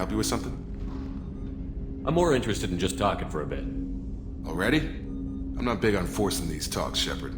help you with something? I'm more interested in just talking for a bit. Already? I'm not big on forcing these talks, Shepard.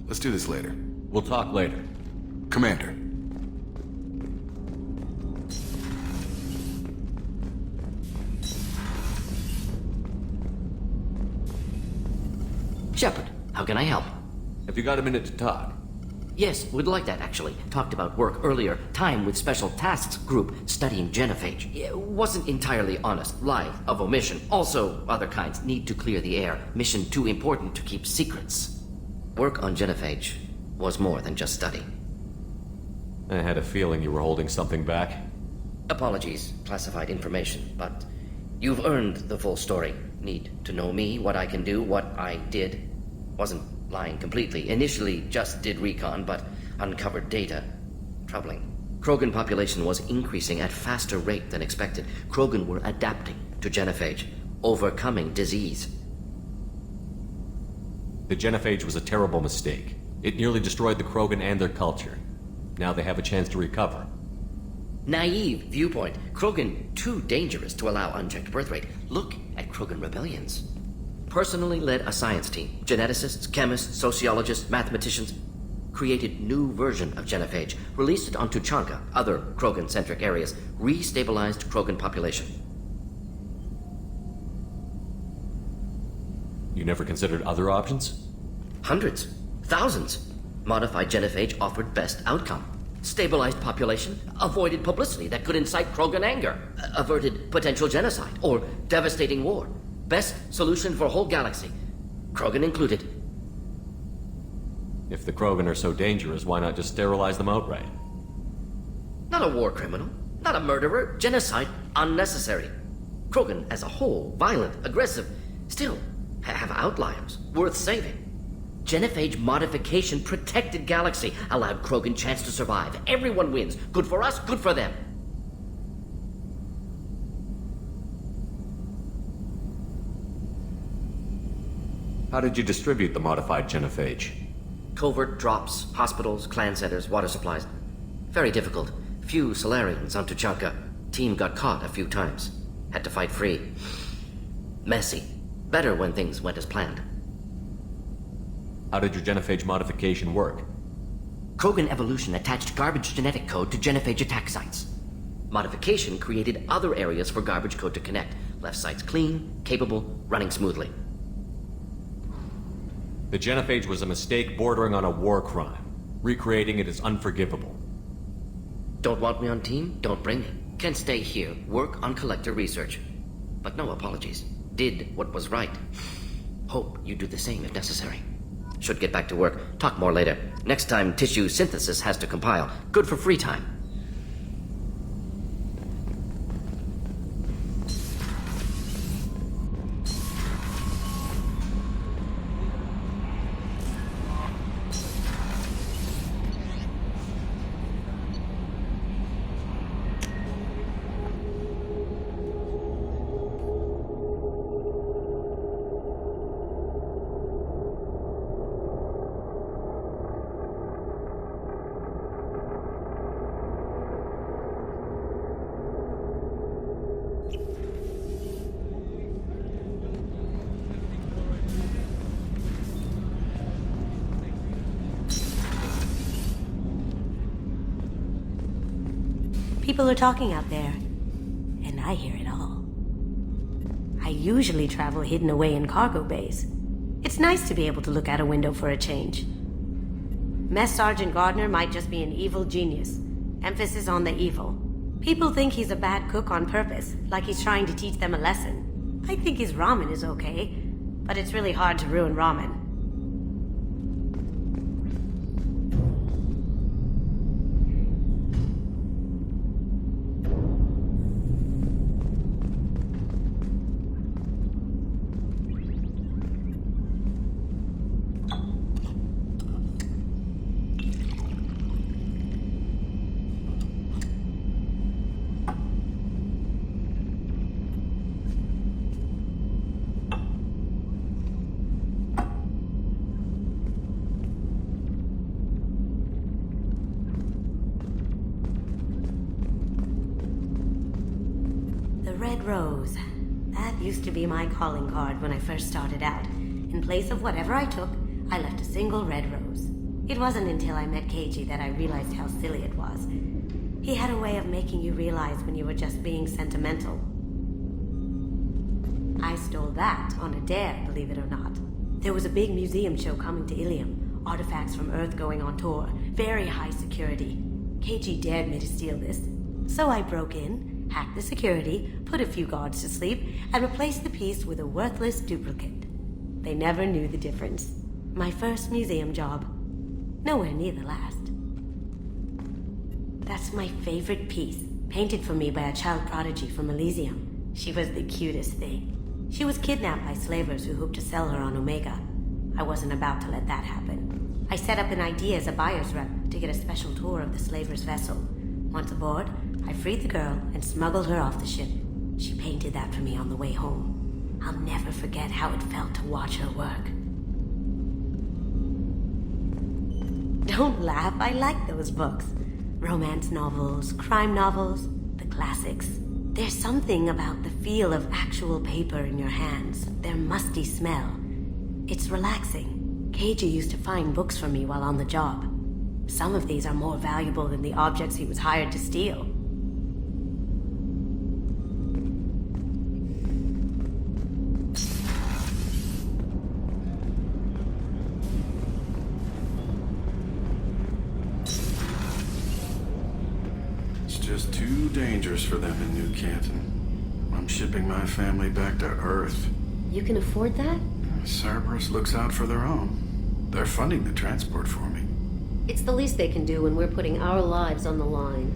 Let's do this later. We'll talk later. Commander. Shepard, how can I help? Have you got a minute to talk? Yes, would like that, actually. Talked about work earlier. Time with Special Tasks Group studying genophage. It wasn't entirely honest. Lie of omission. Also, other kinds need to clear the air. Mission too important to keep secrets. Work on genophage was more than just study. I had a feeling you were holding something back. Apologies, classified information, but you've earned the full story. Need to know me, what I can do, what I did. Wasn't lying completely. Initially just did recon, but uncovered data. Troubling. Krogan population was increasing at faster rate than expected. Krogan were adapting to genophage, overcoming disease. The genophage was a terrible mistake. It nearly destroyed the Krogan and their culture. Now they have a chance to recover. Naive viewpoint. Krogan too dangerous to allow unchecked birth rate. Look at Krogan rebellions. Personally led a science team. Geneticists, chemists, sociologists, mathematicians. Created new version of genophage. Released it on Tuchanka, other Krogan-centric areas. Restabilized Krogan population. You never considered other options? Hundreds. Thousands. Modified genophage offered best outcome. Stabilized population, avoided publicity that could incite Krogan anger, averted potential genocide or devastating war. Best solution for whole galaxy, Krogan included. If the Krogan are so dangerous, why not just sterilize them outright? Not a war criminal, not a murderer, genocide unnecessary. Krogan as a whole, violent, aggressive, still have outliers worth saving. Genophage modification protected galaxy, allowed Krogan chance to survive. Everyone wins. Good for us, good for them. How did you distribute the modified genophage? Covert drops, hospitals, clan centers, water supplies. Very difficult. Few Solarians on Tuchanka. Team got caught a few times. Had to fight free. Messy. Better when things went as planned. How did your genophage modification work? Krogan evolution attached garbage genetic code to genophage attack sites. Modification created other areas for garbage code to connect. Left sites clean, capable, running smoothly. The genophage was a mistake bordering on a war crime. Recreating it is unforgivable. Don't want me on team? Don't bring me. Can stay here, work on collector research. But no apologies. Did what was right. Hope you do the same if necessary. Should get back to work. Talk more later. Next time tissue synthesis has to compile. Good for free time. People are talking out there, and I hear it all. I usually travel hidden away in cargo bays. It's nice to be able to look out a window for a change. Mess Sergeant Gardner might just be an evil genius. Emphasis on the evil. People think he's a bad cook on purpose, like he's trying to teach them a lesson. I think his ramen is okay, but it's really hard to ruin ramen. red rose. That used to be my calling card when I first started out. In place of whatever I took, I left a single red rose. It wasn't until I met Keiji that I realized how silly it was. He had a way of making you realize when you were just being sentimental. I stole that on a dare, believe it or not. There was a big museum show coming to Ilium. Artifacts from Earth going on tour. Very high security. Keiji dared me to steal this. So I broke in, hacked the security, put a few guards to sleep, and replaced the piece with a worthless duplicate. They never knew the difference. My first museum job. Nowhere near the last. That's my favorite piece, painted for me by a child prodigy from Elysium. She was the cutest thing. She was kidnapped by slavers who hoped to sell her on Omega. I wasn't about to let that happen. I set up an idea as a buyer's rep to get a special tour of the slaver's vessel. Once aboard, I freed the girl and smuggled her off the ship. She painted that for me on the way home. I'll never forget how it felt to watch her work. Don't laugh, I like those books. Romance novels, crime novels, the classics. There's something about the feel of actual paper in your hands, their musty smell. It's relaxing. Keiji used to find books for me while on the job. Some of these are more valuable than the objects he was hired to steal. Just too dangerous for them in New Canton. I'm shipping my family back to Earth. You can afford that? Cerberus looks out for their own. They're funding the transport for me. It's the least they can do when we're putting our lives on the line.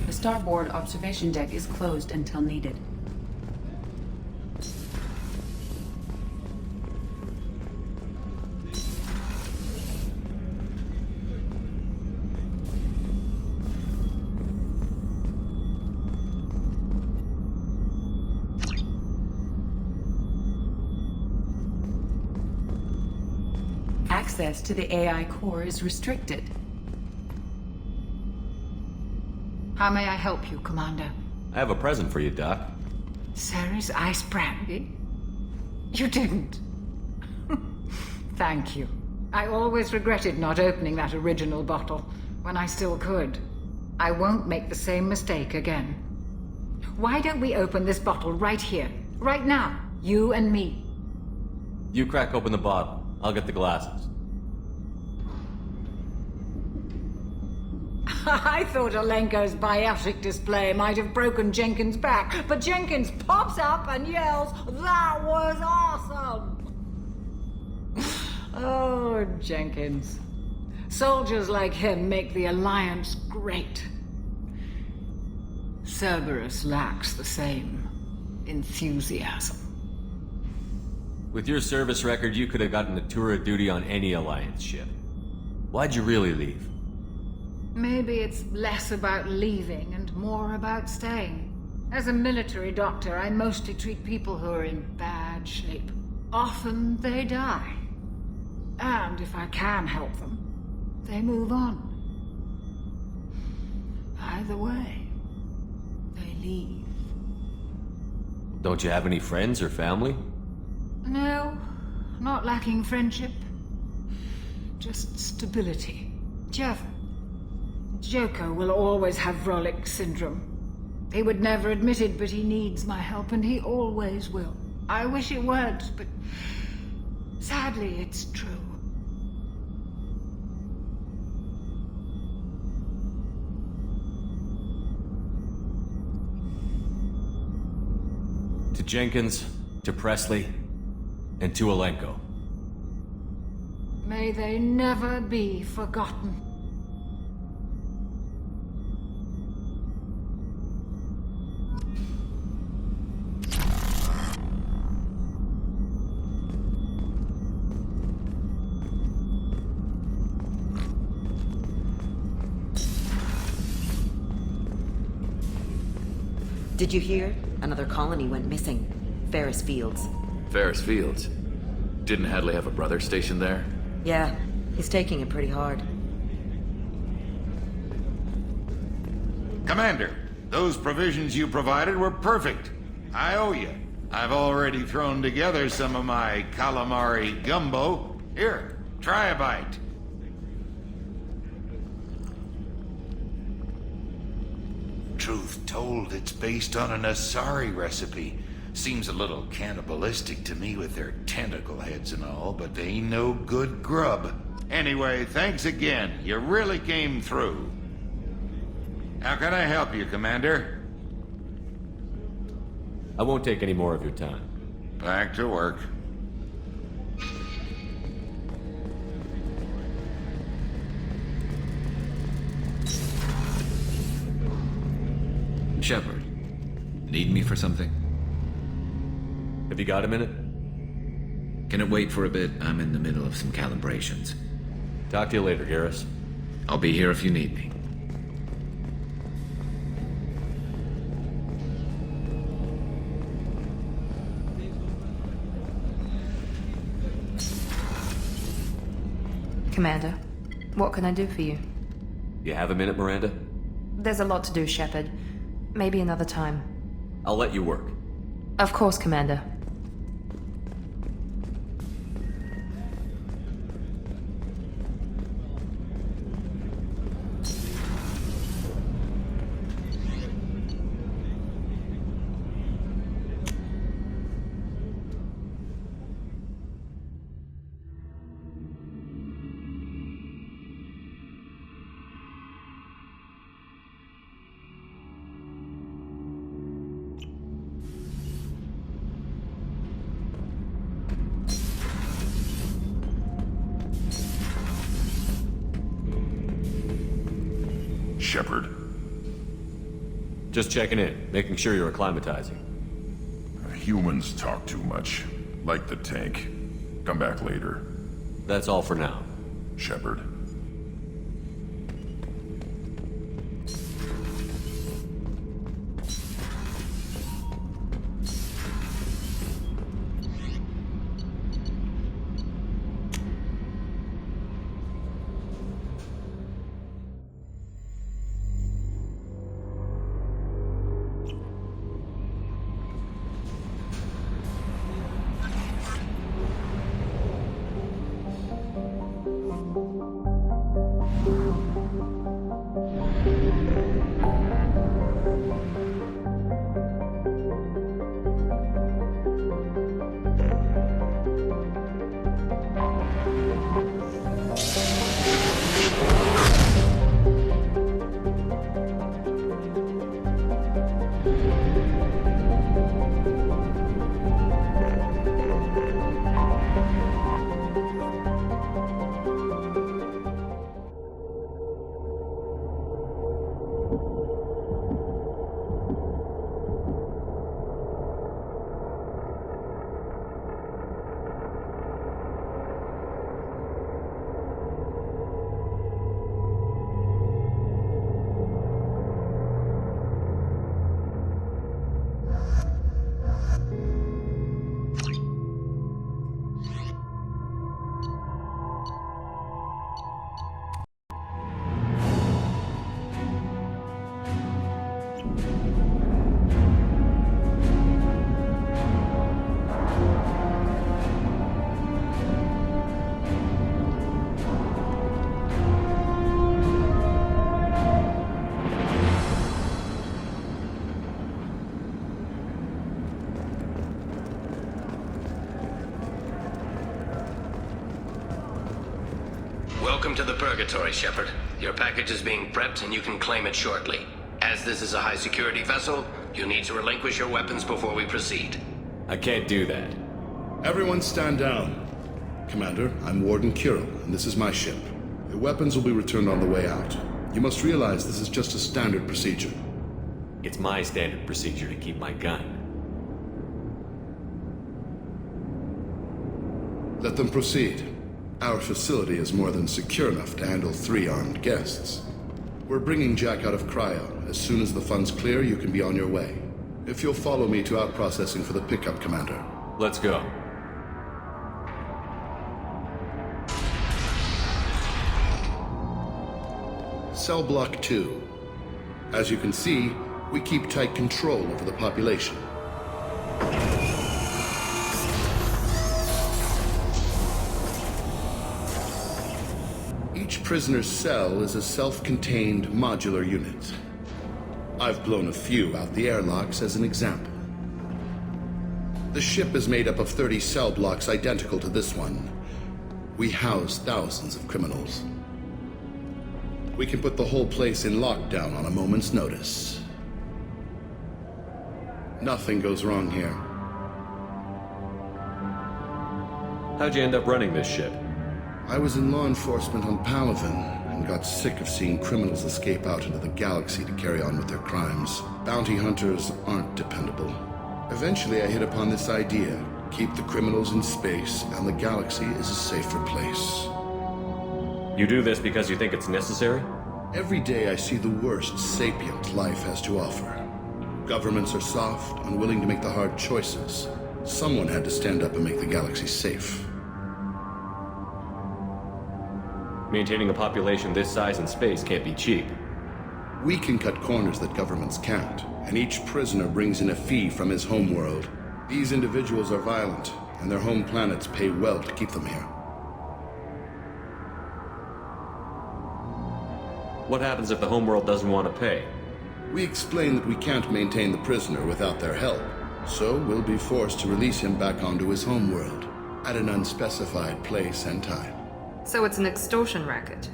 The starboard observation deck is closed until needed. Access to the AI core is restricted. How may I help you, Commander? I have a present for you, Doc. Sarah's ice brandy? You didn't. Thank you. I always regretted not opening that original bottle when I still could. I won't make the same mistake again. Why don't we open this bottle right here, right now, you and me? You crack open the bottle. I'll get the glasses. I thought Alenko's biotic display might have broken Jenkins' back, but Jenkins pops up and yells, "That was awesome!" Oh, Jenkins. Soldiers like him make the Alliance great. Cerberus lacks the same enthusiasm. With your service record, you could have gotten a tour of duty on any Alliance ship. Why'd you really leave? Maybe it's less about leaving and more about staying. As a military doctor, I mostly treat people who are in bad shape. Often they die. And if I can help them, they move on. Either way, they leave. Don't you have any friends or family? No, not lacking friendship. Just stability. Joko will always have Vrolik syndrome. He would never admit it, but he needs my help, and he always will. I wish it weren't, but sadly, it's true. To Jenkins, to Presley, and to Alenko. May they never be forgotten. Did you hear? Another colony went missing. Ferris Fields. Ferris Fields? Didn't Hadley have a brother stationed there? Yeah, he's taking it pretty hard. Commander, those provisions you provided were perfect. I owe you. I've already thrown together some of my calamari gumbo. Here, try a bite. Truth told, it's based on an Asari recipe. Seems a little cannibalistic to me with their tentacle heads and all, but they ain't no good grub. Anyway, thanks again. You really came through. How can I help you, Commander? I won't take any more of your time. Back to work. Shepard, need me for something? Have you got a minute? Can it wait for a bit? I'm in the middle of some calibrations. Talk to you later, Garrus. I'll be here if you need me. Commander, what can I do for you? You have a minute, Miranda? There's a lot to do, Shepard. Maybe another time. I'll let you work. Of course, Commander. Shepard. Just checking in, making sure you're acclimatizing. Humans talk too much. Like the tank. Come back later. That's all for now. Shepard. Welcome to the Purgatory, Shepard. Your package is being prepped and you can claim it shortly. As this is a high-security vessel, you need to relinquish your weapons before we proceed. I can't do that. Everyone stand down. Commander, I'm Warden Kirill, and this is my ship. Your weapons will be returned on the way out. You must realize this is just a standard procedure. It's my standard procedure to keep my gun. Let them proceed. Our facility is more than secure enough to handle 3 armed guests. We're bringing Jack out of cryo. As soon as the funds clear, you can be on your way. If you'll follow me to out-processing for the pickup, Commander. Let's go. Cell Block 2. As you can see, we keep tight control over the population. Each prisoner's cell is a self-contained modular unit. I've blown a few out the airlocks as an example. The ship is made up of 30 cell blocks identical to this one. We house thousands of criminals. We can put the whole place in lockdown on a moment's notice. Nothing goes wrong here. How'd you end up running this ship? I was in law enforcement on Palaven and got sick of seeing criminals escape out into the galaxy to carry on with their crimes. Bounty hunters aren't dependable. Eventually I hit upon this idea. Keep the criminals in space and the galaxy is a safer place. You do this because you think it's necessary? Every day I see the worst sapient life has to offer. Governments are soft, unwilling to make the hard choices. Someone had to stand up and make the galaxy safe. Maintaining a population this size in space can't be cheap. We can cut corners that governments can't, and each prisoner brings in a fee from his homeworld. These individuals are violent, and their home planets pay well to keep them here. What happens if the homeworld doesn't want to pay? We explain that we can't maintain the prisoner without their help, so we'll be forced to release him back onto his homeworld, at an unspecified place and time. So it's an extortion racket.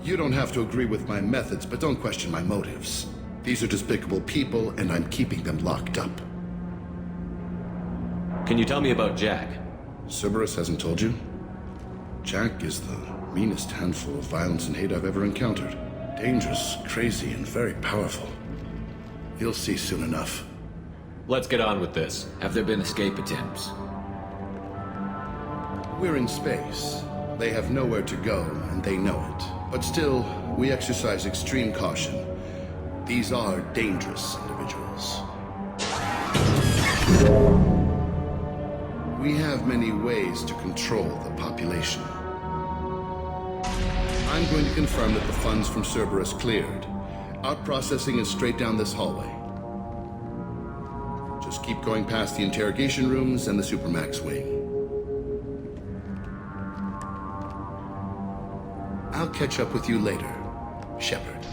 You don't have to agree with my methods, but don't question my motives. These are despicable people, and I'm keeping them locked up. Can you tell me about Jack? Cerberus hasn't told you? Jack is the meanest handful of violence and hate I've ever encountered. Dangerous, crazy, and very powerful. You'll see soon enough. Let's get on with this. Have there been escape attempts? We're in space. They have nowhere to go, and they know it. But still, we exercise extreme caution. These are dangerous individuals. We have many ways to control the population. I'm going to confirm that the funds from Cerberus cleared. Out-processing is straight down this hallway. Just keep going past the interrogation rooms and the Supermax wing. I'll catch up with you later, Shepard.